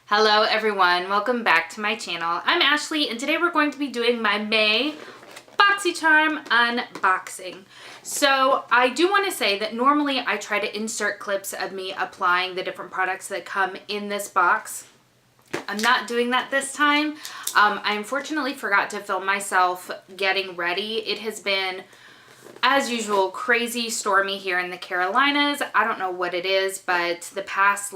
Hello everyone, welcome back to my channel. I'm Ashley and today we're going to be doing my May BoxyCharm unboxing. So I do want to say that normally I try to insert clips of me applying the different products that come in this box. I'm not doing that this time. I unfortunately forgot to film myself getting ready. It has been, as usual, crazy stormy here in the Carolinas. I don't know what it is, but the past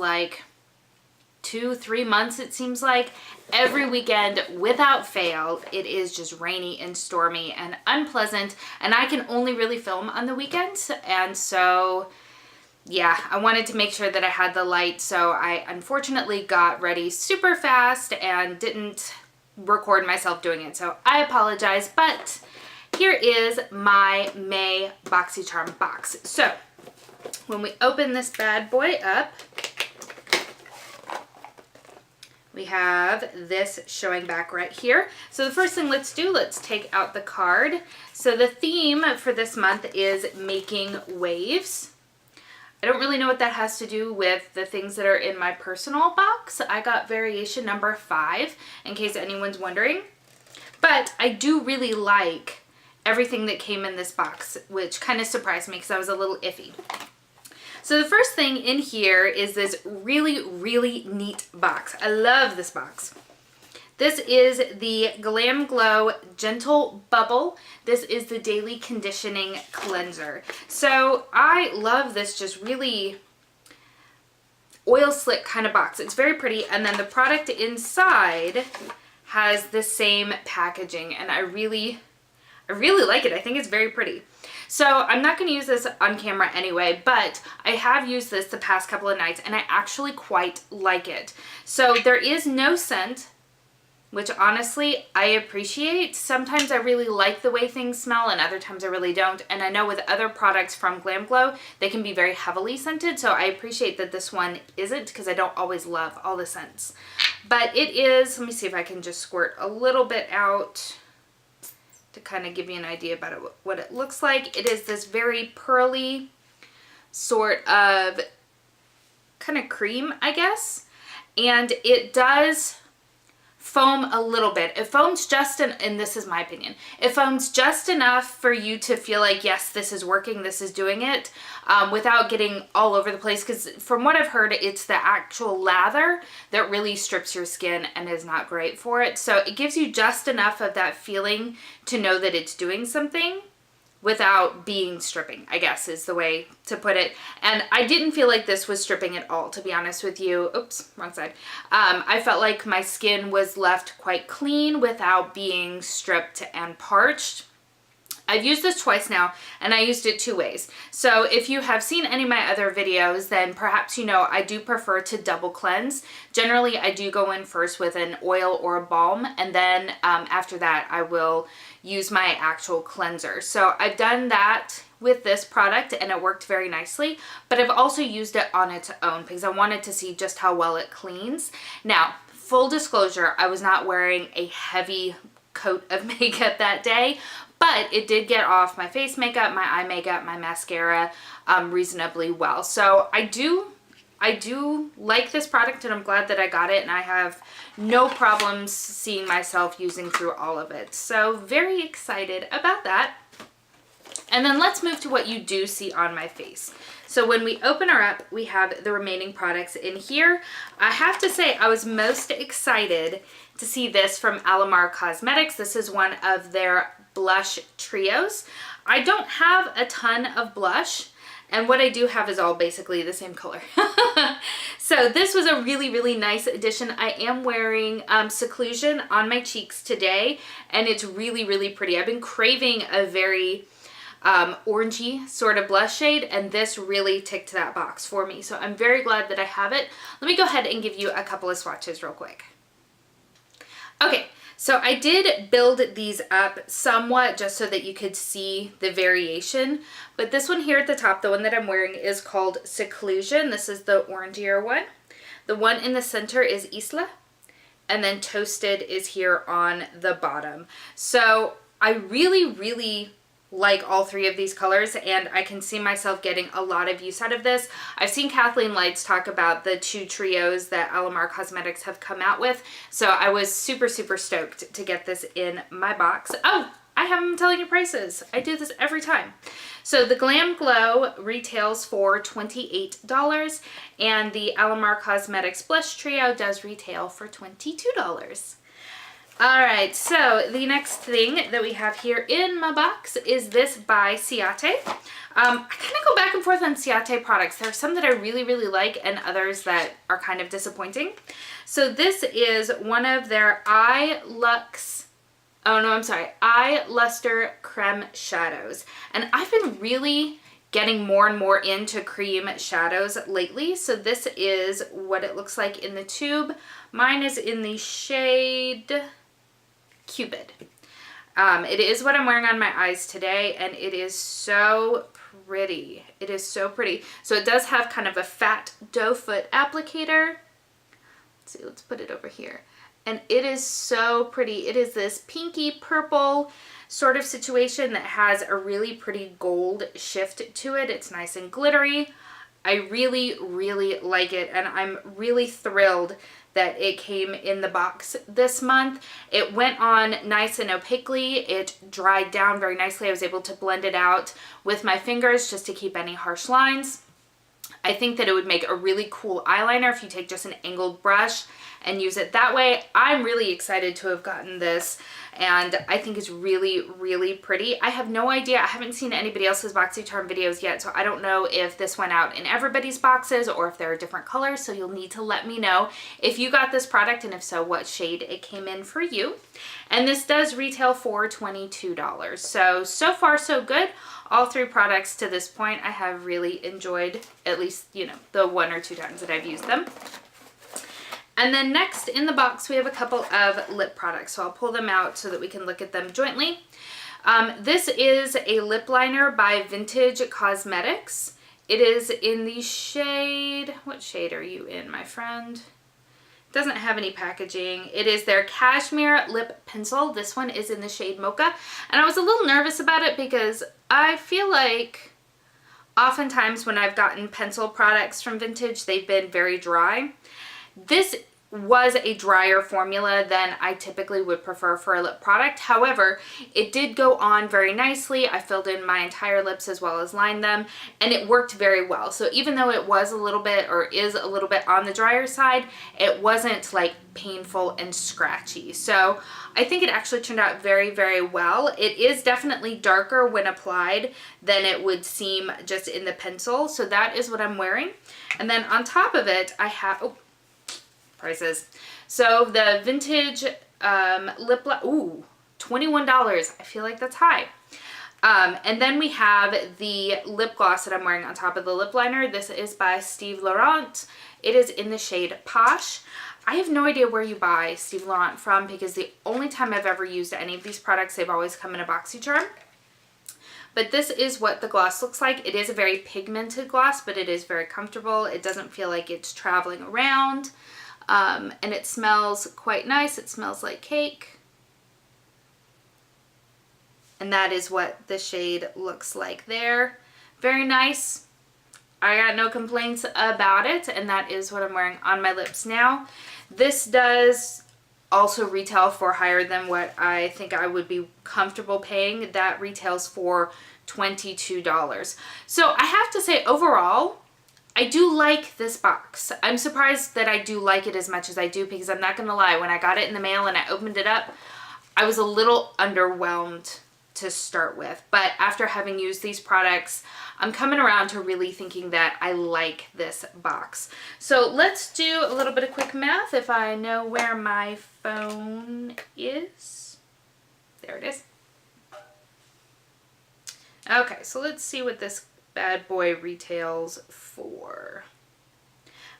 2-3 months, it seems like, every weekend without fail, it is just rainy and stormy and unpleasant, and I can only really film on the weekends. And so yeah, I wanted to make sure that I had the light, so I unfortunately got ready super fast and didn't record myself doing it, so I apologize. But here is my May BoxyCharm box. So when we open this bad boy up, we have this showing back right here. So the first thing let's take out the card. So the theme for this month is making waves. I don't really know what that has to do with the things that are in my personal box. I got variation number 5, in case anyone's wondering. But I do really like everything that came in this box, which kind of surprised me because I was a little iffy. So the first thing in here is this really, really neat box. I love this box. This is the Glam Glow Gentle Bubble. This is the Daily Conditioning Cleanser. So I love this just really oil slick kind of box. It's very pretty. And then the product inside has the same packaging, and I really like it. I think it's very pretty. So I'm not going to use this on camera anyway, but I have used this the past couple of nights and I actually quite like it. So there is no scent, which honestly I appreciate. Sometimes I really like the way things smell and other times I really don't. And I know with other products from Glam Glow, they can be very heavily scented. So I appreciate that this one isn't, because I don't always love all the scents. But it is, let me see if I can just squirt a little bit out to kind of give you an idea about what it looks like. It is this very pearly sort of kind of cream, I guess. And it does foam a little bit. It foams just, and this is my opinion, it foams just enough for you to feel like, yes, this is working, this is doing it, without getting all over the place. Because from what I've heard, it's the actual lather that really strips your skin and is not great for it. So it gives you just enough of that feeling to know that it's doing something without being stripping, I guess is the way to put it. And I didn't feel like this was stripping at all, to be honest with you. Oops, wrong side. I felt like my skin was left quite clean without being stripped and parched. I've used this twice now, and I used it 2 ways. So if you have seen any of my other videos, then perhaps you know I do prefer to double cleanse. Generally, I do go in first with an oil or a balm, and then after that, I will use my actual cleanser. So I've done that with this product, and it worked very nicely, but I've also used it on its own because I wanted to see just how well it cleans. Now, full disclosure, I was not wearing a heavy coat of makeup that day, but it did get off my face makeup, my eye makeup, my mascara reasonably well. So I do like this product, and I'm glad that I got it, and I have no problems seeing myself using through all of it. So very excited about that. And then let's move to what you do see on my face. So when we open her up, we have the remaining products in here. I have to say I was most excited to see this from Alamar Cosmetics. This is one of their blush trios. I don't have a ton of blush, and what I do have is all basically the same color. So this was a really, really nice addition. I am wearing Seclusion on my cheeks today, and it's really, really pretty. I've been craving a very orangey sort of blush shade, and this really ticked that box for me. So I'm very glad that I have it. Let me go ahead and give you a couple of swatches real quick. Okay. So I did build these up somewhat just so that you could see the variation, but this one here at the top, the one that I'm wearing, is called Seclusion. This is the orangier one. The one in the center is Isla, and then Toasted is here on the bottom. So I really, really like all three of these colors, and I can see myself getting a lot of use out of this. I've seen Kathleen Lights talk about the 2 trios that Alamar Cosmetics have come out with, so I was super stoked to get this in my box. Oh, I have them telling you prices. I do this every time. So the Glam Glow retails for $28, and the Alamar Cosmetics Blush Trio does retail for $22. Alright, so the next thing that we have here in my box is this by Ciate. I kind of go back and forth on Ciate products. There are some that I really like and others that are kind of disappointing. So this is one of their Eye Luster Creme Shadows. And I've been really getting more and more into cream shadows lately. So this is what it looks like in the tube. Mine is in the shade Cupid. It is what I'm wearing on my eyes today, and it is so pretty. It is so pretty. So it does have kind of a fat doe foot applicator. Let's see, let's put it over here. And it is so pretty. It is this pinky purple sort of situation that has a really pretty gold shift to it. It's nice and glittery. I really like it, and I'm really thrilled that it came in the box this month. It went on nice and opaquely. It dried down very nicely. I was able to blend it out with my fingers just to keep any harsh lines. I think that it would make a really cool eyeliner if you take just an angled brush and use it that way. I'm really excited to have gotten this, and I think it's really pretty. I have no idea. I haven't seen anybody else's BoxyCharm videos yet, so I don't know if this went out in everybody's boxes or if there are different colors, so you'll need to let me know if you got this product, and if so, what shade it came in for you. And this does retail for $22. So far so good. All 3 products to this point I have really enjoyed, at least, you know, the 1 or 2 times that I've used them. And then next in the box we have a couple of lip products, so I'll pull them out so that we can look at them jointly. This is a lip liner by Vintage Cosmetics. It is in the shade, what shade are you in, my friend? Doesn't have any packaging. It is their Cashmere Lip Pencil. This one is in the shade Mocha, and I was a little nervous about it because I feel like oftentimes when I've gotten pencil products from Vintage, they've been very dry. This was a drier formula than I typically would prefer for a lip product. However, it did go on very nicely. I filled in my entire lips as well as lined them, and it worked very well. So even though it was a little bit, or is a little bit on the drier side, it wasn't like painful and scratchy. So I think it actually turned out very well. It is definitely darker when applied than it would seem just in the pencil. So that is what I'm wearing. And then on top of it, I have, prices. So the Vintage lip, ooh, $21. I feel like that's high. And then we have the lip gloss that I'm wearing on top of the lip liner. This is by Steve Laurent. It is in the shade Posh. I have no idea where you buy Steve Laurent from, because the only time I've ever used any of these products, they've always come in a BoxyCharm. But this is what the gloss looks like. It is a very pigmented gloss, but it is very comfortable. It doesn't feel like it's traveling around. And it smells quite nice. It smells like cake. And that is what the shade looks like there. Very nice. I got no complaints about it, and that is what I'm wearing on my lips now. This does also retail for higher than what I think I would be comfortable paying. That retails for $22. So I have to say, overall, I do like this box. I'm surprised that I do like it as much as I do, because I'm not gonna lie, when I got it in the mail and I opened it up, I was a little underwhelmed to start with. But after having used these products, I'm coming around to really thinking that I like this box. So let's do a little bit of quick math if I know where my phone is. There it is. Okay, so let's see what this bad boy retails for.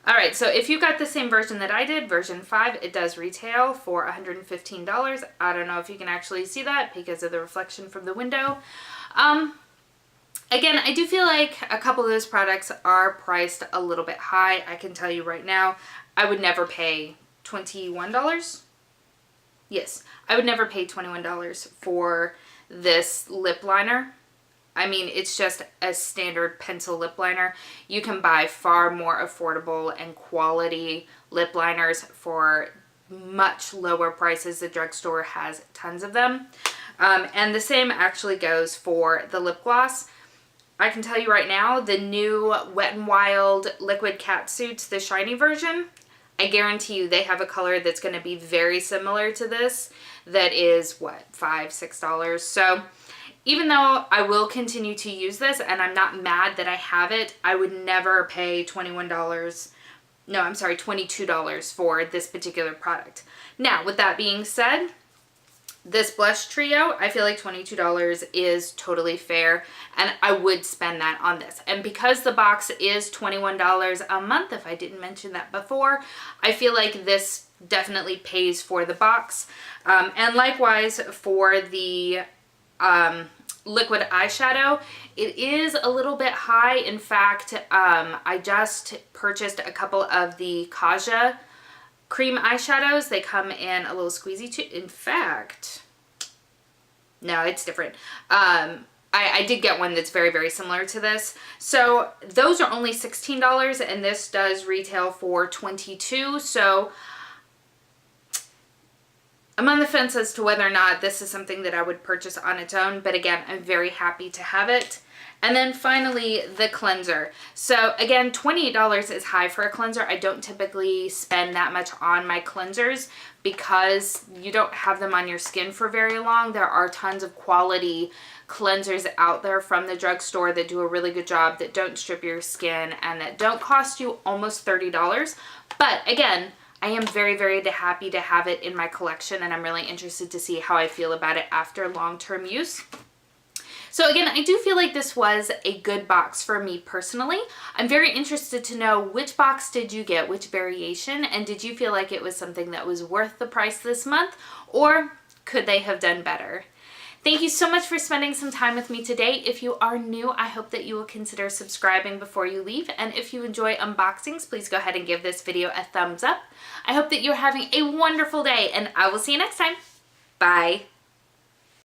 Alright, so if you got the same version that I did, version 5, it does retail for $115. I don't know if you can actually see that because of the reflection from the window. Again, I do feel like a couple of those products are priced a little bit high. I can tell you right now, I would never pay $21. Yes, I would never pay $21 for this lip liner. I mean, it's just a standard pencil lip liner. You can buy far more affordable and quality lip liners for much lower prices. The drugstore has tons of them. And the same actually goes for the lip gloss. I can tell you right now, the new Wet n Wild Liquid Catsuits, the shiny version, I guarantee you they have a color that's going to be very similar to this that is, what, $5, $6. So even though I will continue to use this and I'm not mad that I have it, I would never pay $22 for this particular product. Now, with that being said, this blush trio, I feel like $22 is totally fair, and I would spend that on this. And because the box is $21 a month, if I didn't mention that before, I feel like this definitely pays for the box. And likewise for the liquid eyeshadow, it is a little bit high. In fact, I just purchased a couple of the Kaja cream eyeshadows. They come in a little squeezy tube. In fact, no, it's different. I did get one that's very, very similar to this. So those are only $16 and this does retail for $22. So I'm on the fence as to whether or not this is something that I would purchase on its own. But again, I'm very happy to have it. And then finally, the cleanser. So again, $28 is high for a cleanser. I don't typically spend that much on my cleansers because you don't have them on your skin for very long. There are tons of quality cleansers out there from the drugstore that do a really good job, that don't strip your skin, and that don't cost you almost $30. But again, I am very, very happy to have it in my collection, and I'm really interested to see how I feel about it after long-term use. So again, I do feel like this was a good box for me personally. I'm very interested to know, which box did you get, which variation, and did you feel like it was something that was worth the price this month, or could they have done better? Thank you so much for spending some time with me today. If you are new, I hope that you will consider subscribing before you leave, and if you enjoy unboxings, please go ahead and give this video a thumbs up. I hope that you're having a wonderful day, and I will see you next time. Bye.